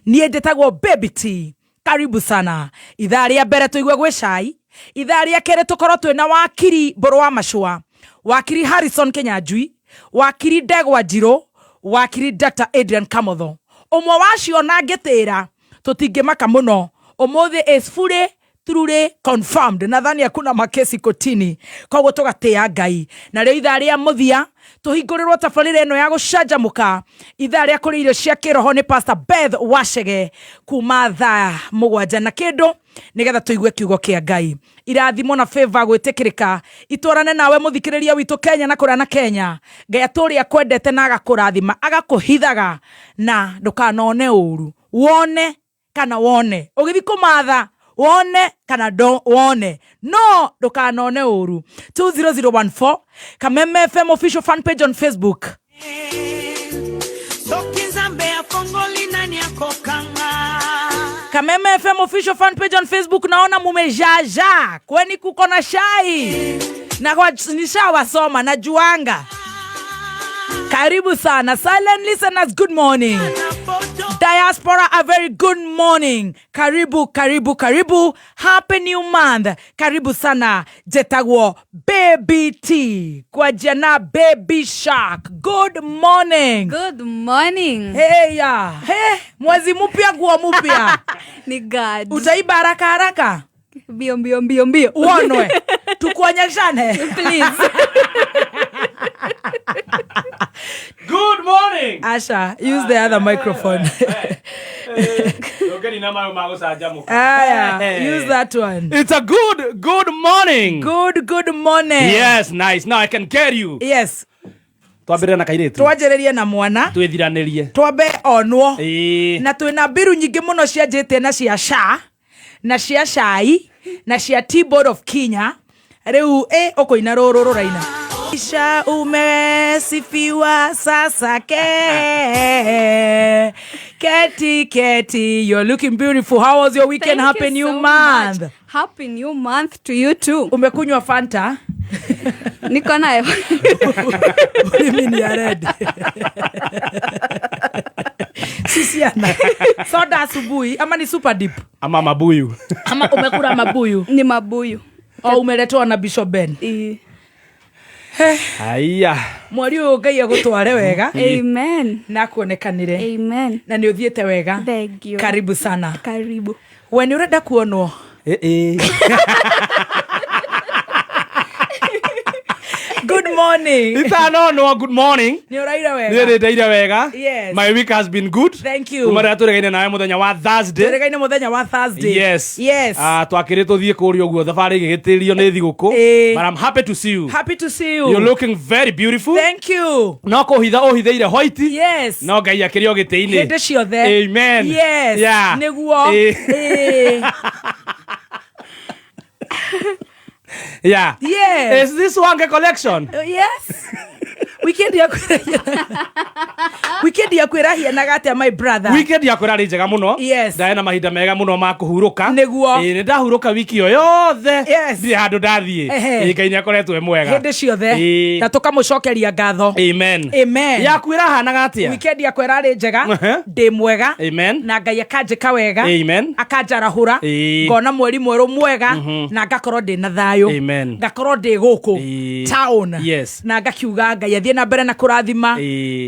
Niĩ ndĩtagwo Baby T. Karibu sana. Ithaa rĩa mbere tũigue gwĩ cai. Ithaa rĩa kerĩ tũkorwo twĩna wakiri Mbũrũ wa Macua, wakiri Harrison Kenyanjui, wakiri Ndegwa Njirũ, wakiri Dr. Adrian Kamotho. Ũmwe wacio na ngĩtĩra tũtingĩmaka mũno. Ũmũthĩ is fully truly confirmed. Nadhani hakuna makesi kotini. Koguo tũgatĩa Ngai. Na rĩu ithaa rĩa mũthia tuhingũrĩrwo tabarĩra ĩno ya gũcanjamũka. Ithaa rĩa kũrĩa irio cia kĩroho nĩ Pastor Beth Wachege kuma thaa 7 na kĩndũ nĩgetha tũigue kiugo kĩa Ngai. Irathimo na favor gwĩtĩkĩrĩka itwarane nawe mũthikĩrĩria witũ Kenya na kũrĩa na Kenya. Ngai atũrĩa kwendete na agakũrathima agakũhithaga na ndũkanone ũru. Wone kana wone. Ũgĩthi kũmatha wone kana do wone. No ndũkanone ũru. 20014 Kameme FM official fan page on Facebook. Kameme FM official fan page on Facebook. Naona mumejaja kweni kuko na shai na kwa nishawasoma na juanga. Karibu sana. Silent listeners, good morning. Diaspora, a very good morning. Karibu, karibu, karibu. Happy new month. Karibu sana. Jetagwo Baby T. Kwa jana Baby Shark. Good morning. Good morning. Hey ya. Hey, mwezi mpya guo mpya. Ni God. Utaiba haraka haraka. Bio bio bio bio. Uonwe. Tukuonyeshane. Please. Good morning. Asha, use the other microphone. Use that one. It's a good morning. Good morning. Yes, nice. Now I can get you. Yes. Twambere na kairetu. Twajererie na mwana. Twithiranirie. Twambe onwo. Na twina mbiru nyingi muno cia njete na cia sha, na cia cai, na cia Tea Board of Kenya. Riu okoina rũrũ rũraina. Isha umesifiwa sasa Keti, you're looking beautiful. How was your weekend? Thank Happy new so month. Much. Happy new month to you too. Umekunywa Fanta? Niko nayo. Mimi ni red. Sisi ana. Soda asubuhi ama ni super dip? Ama mabuyu. Ama umekula mabuyu? Ni mabuyu. Au umeletwa na Bishop Ben? Aya. Mwari ũyũ Ngai agũtware wega. Amen. Na kuonekanire. Amen. Na nĩ ũthiĩte wega. Thank you. Karibu sana. Karibu. We nĩ ũrenda kuonwo? Good morning. No, good morning. Nĩ ũraira wega? Nĩ ndaira wega. Yes. My week has been good. Thank you. Kumara turegaine nawe muthenya wa Thursday. Turegaine muthenya wa Thursday. Yes. Yes. Twakire tuthie kũrĩa ũguo thabarĩ igĩgĩtĩrio nĩ thigũkũ. But I'm happy to see you. Happy to see you. You're looking very beautiful. Thank you. No kũhitha ũhithĩire white. Yes. No Ngai akĩrĩ o gĩtĩ-inĩ. Hĩndĩ ciothe. Amen. Yes. Yeah. Nĩguo. Yeah. Yes. Is this Wange collection? Yes. Weekend ya kwĩrahia na gatia my brother. Weekend ya kwĩrarĩ njega mũno. Yes. Ndaena mahinda mega mũno ma kũhurũka. Nĩguo. Nĩ ndahurũka wiki yo yothe. Yes. Ndirĩ handũ ndathiĩ. Ngai nĩ akoretwo mwega. Hĩndĩ ciothe. Na tũkamũcokeria ngatho. Amen. Amen. Ya kwĩrahanaga atĩa? Weekend ya kwĩrarĩ njega. Ndĩ mwega. Amen. Na Ngai akanjĩka wega. Amen. Akanjarahũra. Ngona mweri mwerũ mwega. Na ngakorwo ndĩ na thayũ. Amen. Ngakorwo ndĩ gũkũ town. Yes. Na ngakiuga Ngai athiĩ na mbere na kũrathima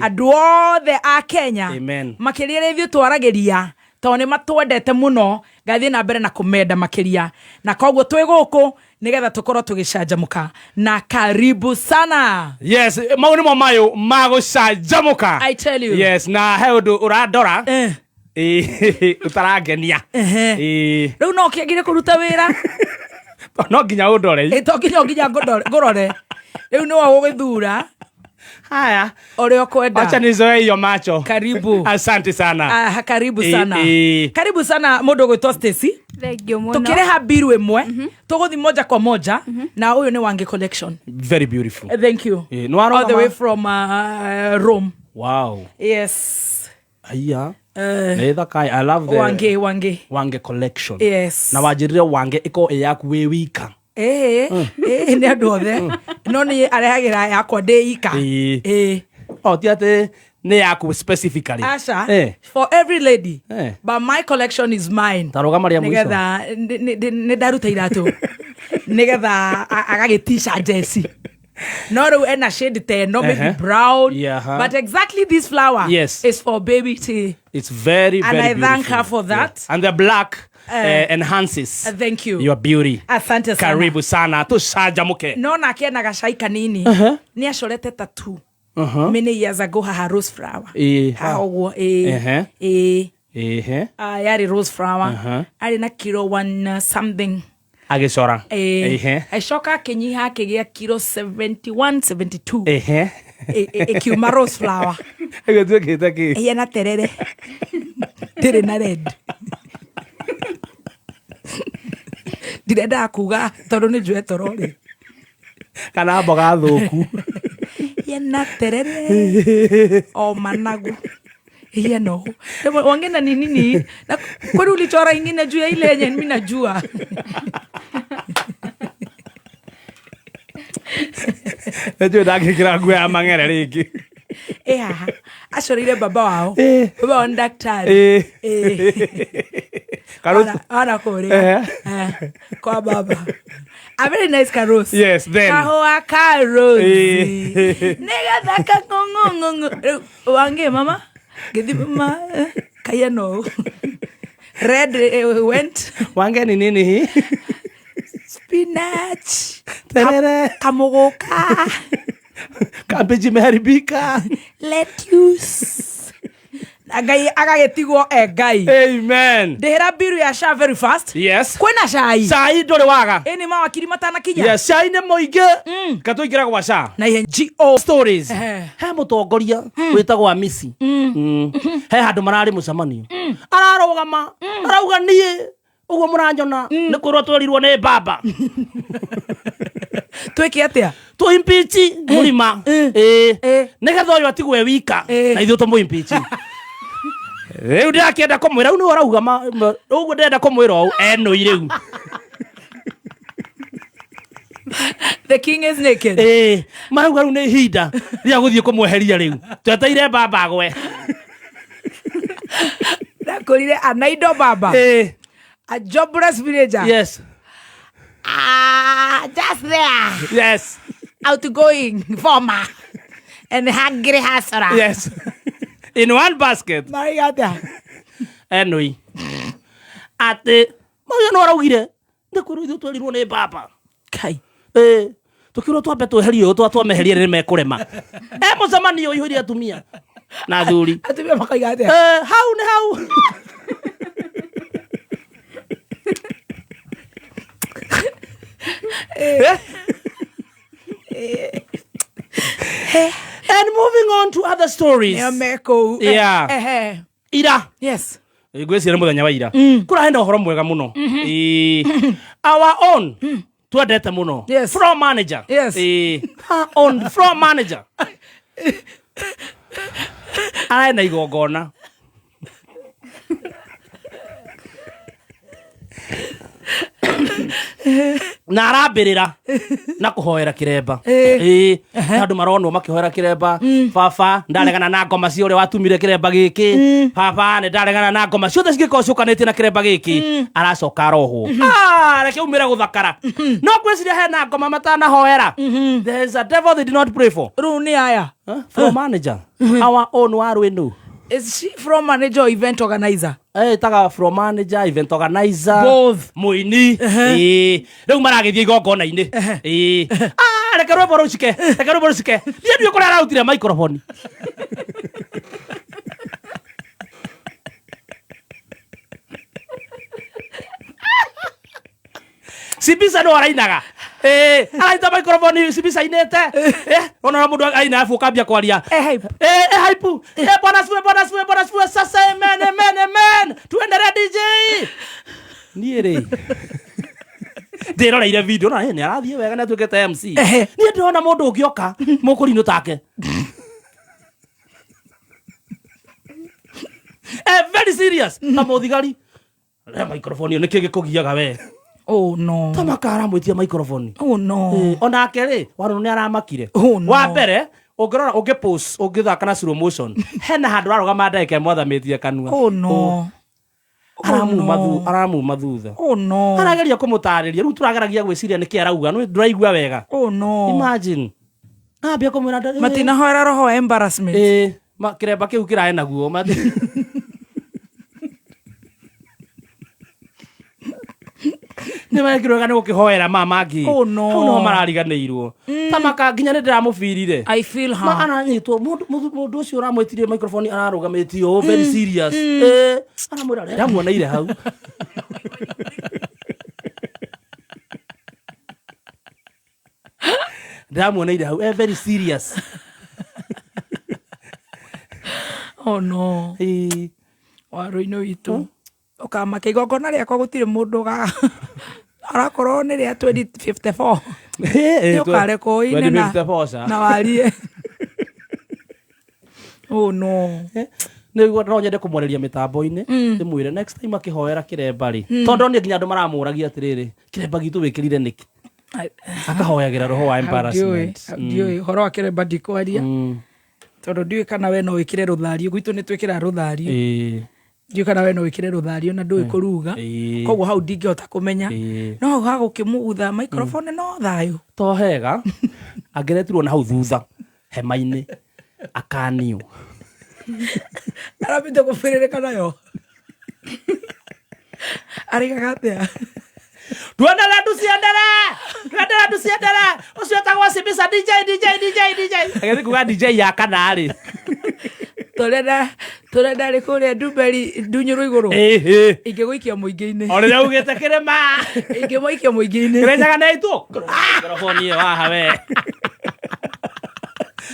andũ othe a Kenya. Amen. Makĩria rĩu ithuĩ twaragĩria tondũ nĩ matwendete mũno. Ngathiĩ na mbere na kũmenda makĩria. Na koguo twĩ gũkũ nĩgetha tũkorwo tũgĩcanjamũka. Na karibu sana. Yes, mau nĩmo mayo ma gũcanjamũka. I tell you. Yes, na he ũndũ ũrandora. Ũtarangenia. Rĩu no kĩagire kũruta wĩra. No nginya ũndore. To nginya ngũrore. Rĩu nĩ wa gũgĩthura. Haya. Oreo kwenda. Acha nizoe hiyo macho. Karibu. Asante sana. Karibu sana. Karibu sana mũndũ gwĩtwo Stacy. Thank you mũno. Tũkĩreha mbiru ĩmwe. Tũgũthi moja kwa moja. Na ũyũ nĩ Wange collection. Very beautiful. Thank you. All the way from Rome. Wow. Yes. Aya. I love the Wange collection. Yes. Na wajirire Wange iko yaku we wika. Nĩ andũ othe. No nĩ arehagĩra yakwa ndĩ ika. Ti atĩ nĩ yaku specifically. Asha, for every lady. But my collection is mine. Tarogama ria mwisho. Nigetha nĩ ndaruta iratũ. Nigetha agagĩtisha Jesse. No ena shade no maybe brown. But exactly this flower is for baby tea. It's very, and very beautiful. And I thank her for that. And the black enhances thank you. Your beauty. Asante sana. Karibu sana. Tucajamuke. No nake na gacai kanini. Nĩ acorete tattoo. Many years ago haha rose flower. Haogwo yari rose flower. Ari na kilo 1 something. Agicora. Acoka kinyiha kigia kilo 71 72. Kiuma rose flower. Agatuĩkĩte kĩ? Yana terere. Tere na red. Ndirenda kuga tondũ nĩ njũe toro rĩ. Kana mboga thũku. Yana terere. O managu. No. Wangena ni nini? Na kwani ulichora ingine juu ya ile yenye mimi najua. Najua ndakĩkĩra nguo ya mang'ere rĩngĩ. Haha. Acorire baba wao. Baba wa daktari. Ana kore. Kwa baba. A very nice carouse. Yes, then. Kahua carouse. Nega thaka ngongongo. Wange mama. Gethemba kaya no. Red went. Wange ni nini? Spinach. Terere. Kamogoka. Cabbage imeharibika. Lettuce. Agagetigwo Ngai. Amen. Ndehera biru ya sha very fast. Yes. Kwena cai. Cai ndũrĩ waga. Eni mawakiri matana kinya. Yes, cai nĩ mũingĩ. Katũingĩra gwa cai. Na ihe GO stories. He mũtongoria wĩtagwo Amisi. He handũ mararĩ mũcemanio. Ararũgama. Arauga niĩ ũguo mũranyona nĩ kũrwo twerirwo nĩ baba. Twĩke atĩa? Impeach Mulima. Nĩgetha ũyũ atigwe wika. Na ithuĩ tũmũ-impeach. Rĩu ndĩrakĩenda kũmwĩra rĩu nĩwe arauga ũguo ndĩrenda kũmwĩra ũũ enũi rĩu. The king is naked. Marauga rĩu nĩ ihinda rĩa gũthiĩ kũmweheria rĩu. Tweteire baba gwe. Ndakũrire anaido baba. A jobless villager. Yes. Just there. Yes. Outgoing farmer. And hungry hustler. Yes. In one basket. Mariada. Enũi. Atĩ mũyũ no araugire ndĩkũrwo ithuĩ twerirwo nĩ baba. Kai. Tũkĩrwo twambe tweherie ũyũ twameherie rĩrĩ mekũrema. Mũcemanio ihũria atumia na athuri. Atumia makaiga atĩa? Hau nĩ hau. And moving on to other stories. Yeah. Ira. Yes. Gwĩciria mũthenya wa ira. Kũrahenda ũhoro mwega mũno. Our own. Twendete mũno. Yes. Floor manager. Yes. Our own floor manager. Arena igongona. Na arambĩrĩra na kũhoera kĩremba. Andũ maronwo makĩhoera kĩremba. Baba ndaregana na ngoma cia ũrĩa watumire kĩremba gĩkĩ. Baba nĩ ndaregana na ngoma ciothe cingĩkorwo ciũkanĩtie na kĩremba gĩkĩ. Aracoka arohwo. Reke umĩre gũthakara. No gwĩciria hena ngoma matanahoera. There is a devil they did not pray for. Rĩu nĩ aya. Floor manager. Our own Waruino. Is she from manager or event organizer? Taga from manager, event organizer. Both. Muini. Rĩu maragĩthiĩ igongona-inĩ. Reke rwĩmbo rũcike. Reke rwĩmbo rũcike. Ndiĩ ndiũ kũrĩa arautire microphone. Sibisa no arainaga. Araita microphone sibisa inete. Ona mũndũ aina afu kambia kwaria. Hype. Bwana siwe sasa amen. Tuendelee DJ. Niĩ rĩ. Ndĩroreire video na nĩ arathiĩ wega na tuĩkĩte MC. Niĩ ndĩrona mũndũ ũngĩoka mũkũrinũ take. Very serious. Na mũthigari. Microphone nĩ kĩĩ gĩkũgiaga we? Oh no. Tamakara mwĩtia microphone. Oh no. Onake rĩ, warũ nĩ aramakire. Oh no. Wa mbere Ungirora ungipost ungithaka na slow motion. Hena handu arugama ndeke mwathametie kanua. Oh no. Aramu mathutha. Oh no. Arageria kumutariria riu turageragia gwiciria niki arauga no ndiraigua wega. Oh no. Imagine. Ambia kumwira matina hoera roho embarrassment. Kiremba kiu kirae naguo nä mekirwo nä gå kä hoera mamangi hau no marariganäirwo tamaka nginya nä ndä ramå ananyitwo må ndå å cio å ramwä tirie microphone ararå gamä tio very serious aramwä ra ndamuoneire hau ndamuoneire hau very serious. Oh no. Waruino witũ ukamaka igongona rĩakwa gũtirĩ mũndũ arakorwo nĩ rĩa 2054 nĩũkarekwo ine na warie. Oh no. Nĩguo no nyende kũmwarĩria mĩtambo-inĩ ndĩmwĩre next time akĩhoera kĩremba rĩ tondũ nĩ nginya andũ maramũragia atĩrĩrĩ kĩremba gitũ wĩkĩrire nĩkĩ akahoyagĩra roho wa embarrassment. Ndiũĩ ũhoro wa kĩremba ndikwaria tondũ ndiũĩ kana we no wĩkĩre rũthario gwitũ nĩ twĩkĩra rũthario ndiũĩ kana we no wĩkĩre rũthario na ndũĩ kũruga koguo hau ndingĩhota kũmenya no ha gũkĩmũgutha microphone no thayũ to hega angĩretirwo na hau thutha hema-inĩ akanio arambĩte gũbĩrĩrĩka nayo arigaga atĩa tuendele tuciendele ucio tagwo cibisa DJ agĩthiĩ kuga DJ ya kana rĩ tũrenda rĩ kũrĩa ndunyũrũ igũrũ ingĩgũikia mũingĩ-inĩ o rĩrĩa ugĩte kĩrĩma ingĩmũikia mũingĩ-inĩ kĩrĩnyaga nĩ aitũ microphone ĩyo waha we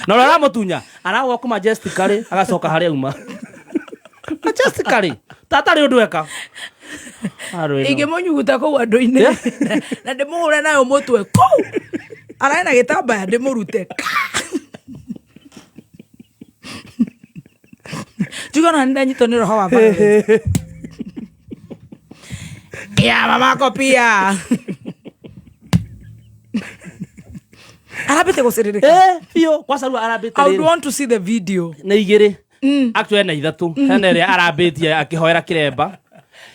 na ũrĩa aramũtunya aragwa kuma majestically agacoka harĩa uma majestically tatarĩ ũndũ eka ingĩmũnyuguta kũu andũ-inĩ na ndĩmũhũre nayo mũtwe kũu araĩ na gĩtambaya ndĩmũrute njugana nĩ ndanyitwo nĩ roho wa ya mamako pia arambĩte gũcĩrĩrĩka biũ kwacarua arambĩte I would want to see the video. nĩ igĩrĩ actually nĩ ithatũ hena ĩrĩa arambĩtie akĩhoera kĩremba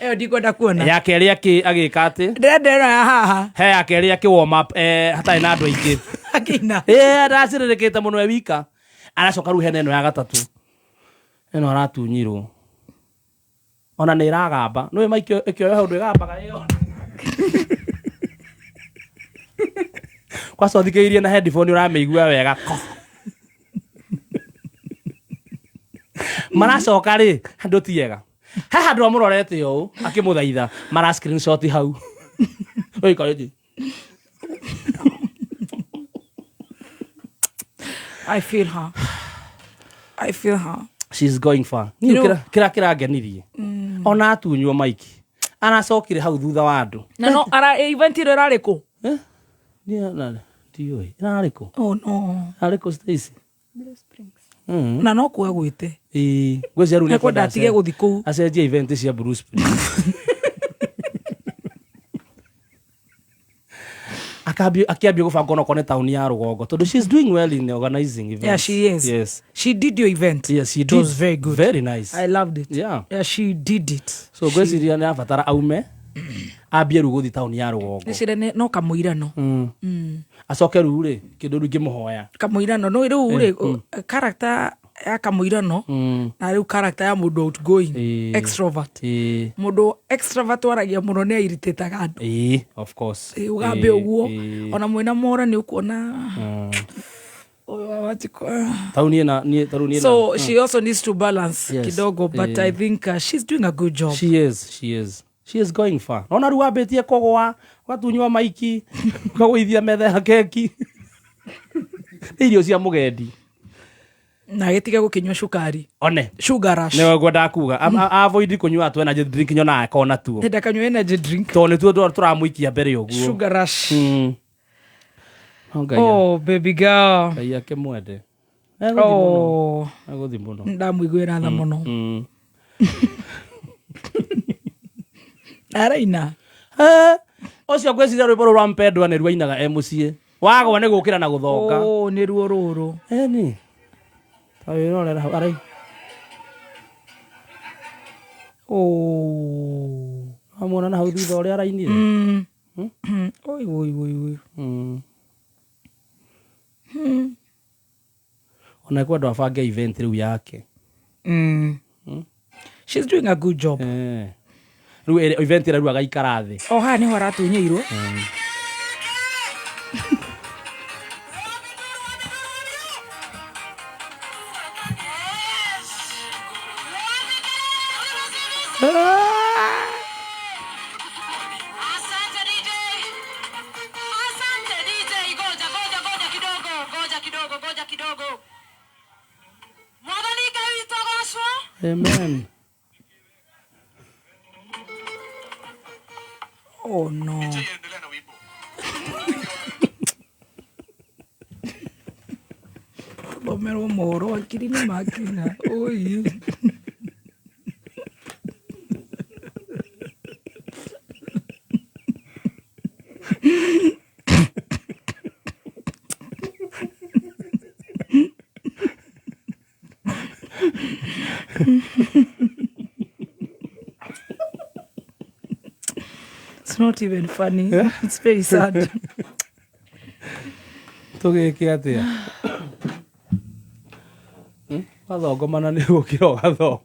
ĩyo ndikwenda kuona ya kerĩ agĩka atĩ ndĩrenda ĩno ya haha he ya kerĩ akĩ warm up hatarĩ na andũ aingĩ akĩina ndacĩrĩrĩkĩte mũno e wika aracoka rĩu hena ĩno ya gatatũ ĩno aratunyirwo ona nĩ ĩragamba nĩwe maikio ĩkĩoyo hau ndwĩgambaga ĩyo kwaca ũthikĩrĩirie na headphone ũramĩigua wega maracoka rĩ handũ tiega he handũ amũrorete ũũ akĩmũthaitha mara screenshot hau ũikarĩte I feel her. She's going far. Kira kĩrangenirie ona atunywo maiki aracokire hau thutha wa andũ na no event ĩrĩa ĩrarĩ kũ ndiũĩ ĩrarĩ kũ oh no arĩ kũ Stacy na no kuo agwĩte ngwĩciria rĩu nĩkwenda atige gũthiĩ kũu acenjia event cia Bruce akĩambia gũbanga onokorwo nĩ taũni ya rũgongo tondũ she's doing well in organizing events. Yeah, she is. Yes. She did your event. Yes, she did. It was very good. Very nice. I loved it. Yeah. Yeah, she did it. So ngwĩciria nĩ abatara aume ambie rĩu gũthiĩ taũni ya rũgongo nĩcire no kamũirano acoke rĩu rĩ kĩndũ rĩu ngĩmũhoya kamũirano no rĩu rĩ character ya kamũirano na rĩu character ya mũndũ outgoing extrovert mũndũ extrovert waragia mũno nĩ airitĩtaga andũ of course ugambe ũguo ona mwĩna mora nĩ ũkuona so she also needs to balance kidogo but I think she's doing a good job. She is going far. Ona rĩu ambĩtie kũgũa gatunywa maiki kagũithia metha ya keki irio cia mũgendi na gĩtige gũkĩnyua cukari one sugar rush nĩwe ngwenda kuga avoid kũnyua tu energy drink nyona akona tuo ndakanyua energy drink to nĩ tuo tũramũikia mbere ũguo sugar rush oh baby girl ngai akĩmwende agũthi mũno ndamũiguĩra tha mũno araina ũcio ngwĩciria rwĩmbo rũu rwa mpendwa nĩ rwainaga e mũciĩ wagwa nĩ gũkĩra na gũthonga nĩ ruo rũrũ eni ta wĩrorera hau arai amwona na hau thutha ũrĩa arainire ona kwenda abange event rĩu yake she's doing a good job rĩu event ĩrĩa rĩu agaikara thĩ haha nĩho aratunyĩirwo Amen. Oh no. Bomero moro akiri ni makina. Oi. It's not even funny. Yeah? It's very sad. Tũgĩke atĩa? Gathongo mana nĩ gũkĩra gathongo.